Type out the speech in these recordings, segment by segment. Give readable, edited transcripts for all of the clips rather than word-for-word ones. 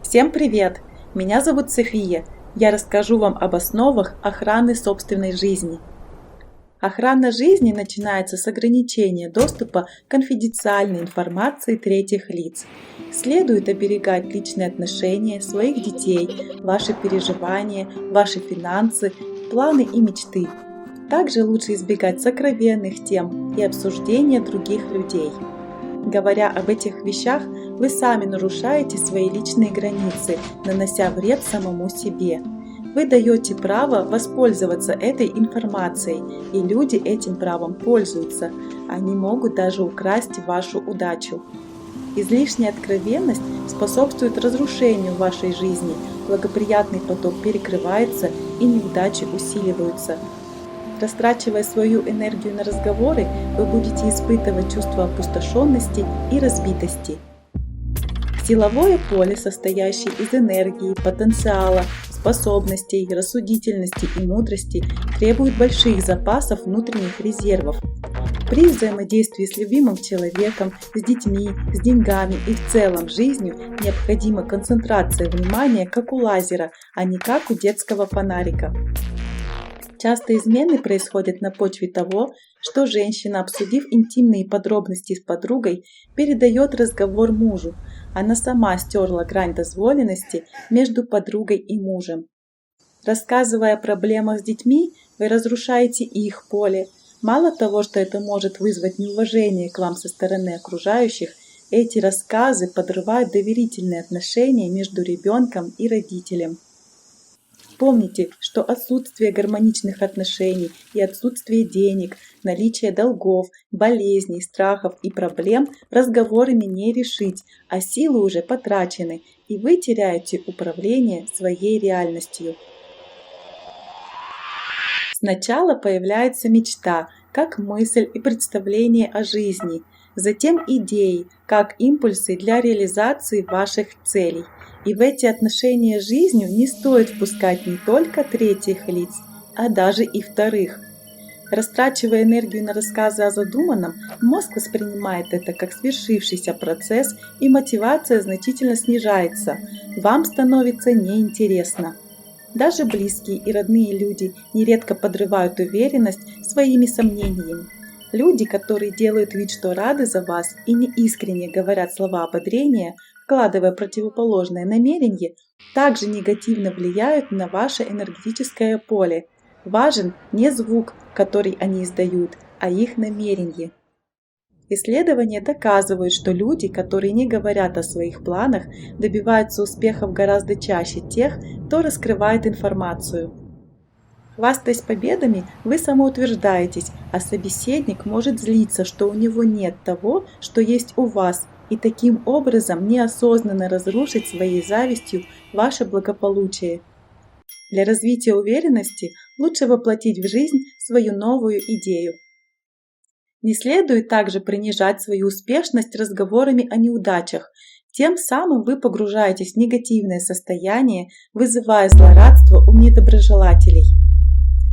Всем привет! Меня зовут София. Я расскажу вам об основах охраны собственной жизни. Охрана жизни начинается с ограничения доступа к конфиденциальной информации третьих лиц. Следует оберегать личные отношения своих детей, ваши переживания, ваши финансы, планы и мечты. Также лучше избегать сокровенных тем и обсуждения других людей. Говоря об этих вещах, вы сами нарушаете свои личные границы, нанося вред самому себе. Вы даете право воспользоваться этой информацией, и люди этим правом пользуются. Они могут даже украсть вашу удачу. Излишняя откровенность способствует разрушению вашей жизни, благоприятный поток перекрывается и неудачи усиливаются. Растрачивая свою энергию на разговоры, вы будете испытывать чувство опустошенности и разбитости. Силовое поле, состоящее из энергии, потенциала, способностей, рассудительности и мудрости, требует больших запасов внутренних резервов. При взаимодействии с любимым человеком, с детьми, с деньгами и в целом жизнью необходима концентрация внимания, как у лазера, а не как у детского фонарика. Часто измены происходят на почве того, что женщина, обсудив интимные подробности с подругой, передает разговор мужу. Она сама стерла грань дозволенности между подругой и мужем. Рассказывая о проблемах с детьми, вы разрушаете их поле. Мало того, что это может вызвать неуважение к вам со стороны окружающих, эти рассказы подрывают доверительные отношения между ребенком и родителем. Помните, что отсутствие гармоничных отношений и отсутствие денег, наличие долгов, болезней, страхов и проблем разговорами не решить, а силы уже потрачены, и вы теряете управление своей реальностью. Сначала появляется мечта, как мысль и представление о жизни, затем идеи, как импульсы для реализации ваших целей. И в эти отношения с жизнью не стоит впускать не только третьих лиц, а даже и вторых. Растрачивая энергию на рассказы о задуманном, мозг воспринимает это как свершившийся процесс, и мотивация значительно снижается. Вам становится неинтересно. Даже близкие и родные люди нередко подрывают уверенность своими сомнениями. Люди, которые делают вид, что рады за вас и неискренне говорят слова ободрения, вкладывая противоположное намерение, также негативно влияют на ваше энергетическое поле. Важен не звук, который они издают, а их намерение. Исследования доказывают, что люди, которые не говорят о своих планах, добиваются успехов гораздо чаще тех, кто раскрывает информацию. Хвастаясь победами, вы самоутверждаетесь, а собеседник может злиться, что у него нет того, что есть у вас, и таким образом неосознанно разрушить своей завистью ваше благополучие. Для развития уверенности лучше воплотить в жизнь свою новую идею. Не следует также принижать свою успешность разговорами о неудачах. Тем самым вы погружаетесь в негативное состояние, вызывая злорадство у недоброжелателей.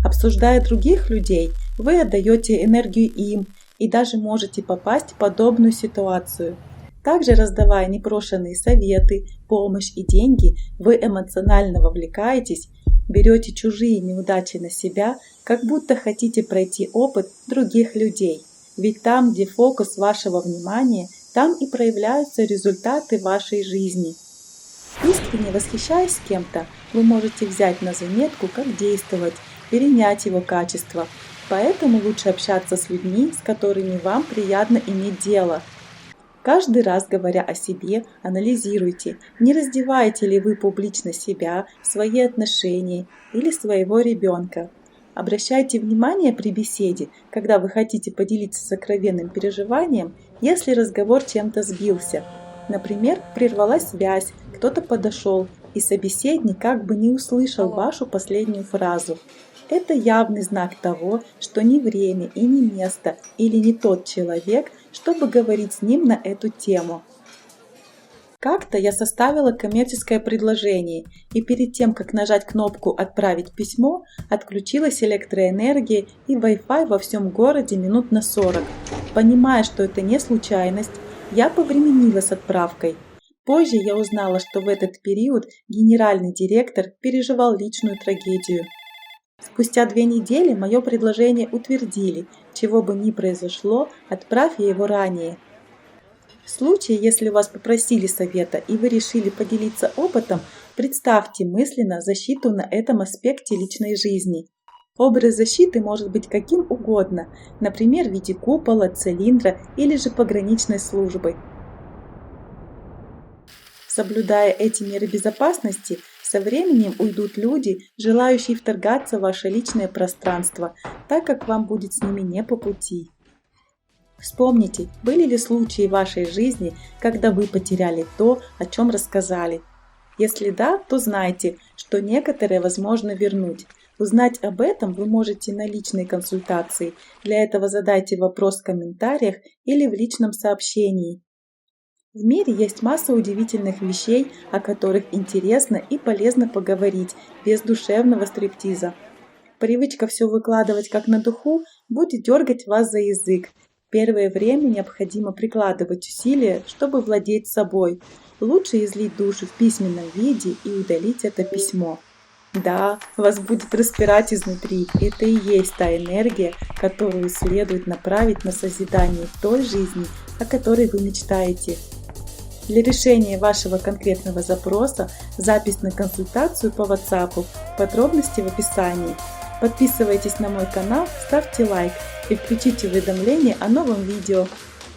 Обсуждая других людей, вы отдаете энергию им и даже можете попасть в подобную ситуацию. Также, раздавая непрошенные советы, помощь и деньги, вы эмоционально вовлекаетесь, берете чужие неудачи на себя, как будто хотите пройти опыт других людей. Ведь там, где фокус вашего внимания, там и проявляются результаты вашей жизни. Искренне восхищаясь кем-то, вы можете взять на заметку, как действовать, перенять его качества. Поэтому лучше общаться с людьми, с которыми вам приятно иметь дело. Каждый раз, говоря о себе, анализируйте, не раздеваете ли вы публично себя, свои отношения или своего ребенка. Обращайте внимание при беседе, когда вы хотите поделиться сокровенным переживанием, если разговор чем-то сбился. Например, прервалась связь, кто-то подошел, и собеседник как бы не услышал вашу последнюю фразу. Это явный знак того, что не время и не место или не тот человек, чтобы говорить с ним на эту тему. Как-то я составила коммерческое предложение, и перед тем, как нажать кнопку «Отправить письмо», отключилась электроэнергия и Wi-Fi во всем городе минут на 40. Понимая, что это не случайность, я повременила с отправкой. Позже я узнала, что в этот период генеральный директор переживал личную трагедию. Спустя 2 недели мое предложение утвердили, чего бы ни произошло, отправь я его ранее. В случае, если вас попросили совета и вы решили поделиться опытом, представьте мысленно защиту на этом аспекте личной жизни. Образ защиты может быть каким угодно, например, в виде купола, цилиндра или же пограничной службы. Соблюдая эти меры безопасности, со временем уйдут люди, желающие вторгаться в ваше личное пространство, так как вам будет с ними не по пути. Вспомните, были ли случаи в вашей жизни, когда вы потеряли то, о чем рассказали? Если да, то знайте, что некоторые возможно вернуть. Узнать об этом вы можете на личной консультации. Для этого задайте вопрос в комментариях или в личном сообщении. В мире есть масса удивительных вещей, о которых интересно и полезно поговорить, без душевного стриптиза. Привычка все выкладывать как на духу будет дергать вас за язык. Первое время необходимо прикладывать усилия, чтобы владеть собой. Лучше излить душу в письменном виде и удалить это письмо. Да, вас будет распирать изнутри. Это и есть та энергия, которую следует направить на созидание той жизни, о которой вы мечтаете. Для решения вашего конкретного запроса запись на консультацию по WhatsApp. Подробности в описании. Подписывайтесь на мой канал, ставьте лайк и включите уведомления о новом видео.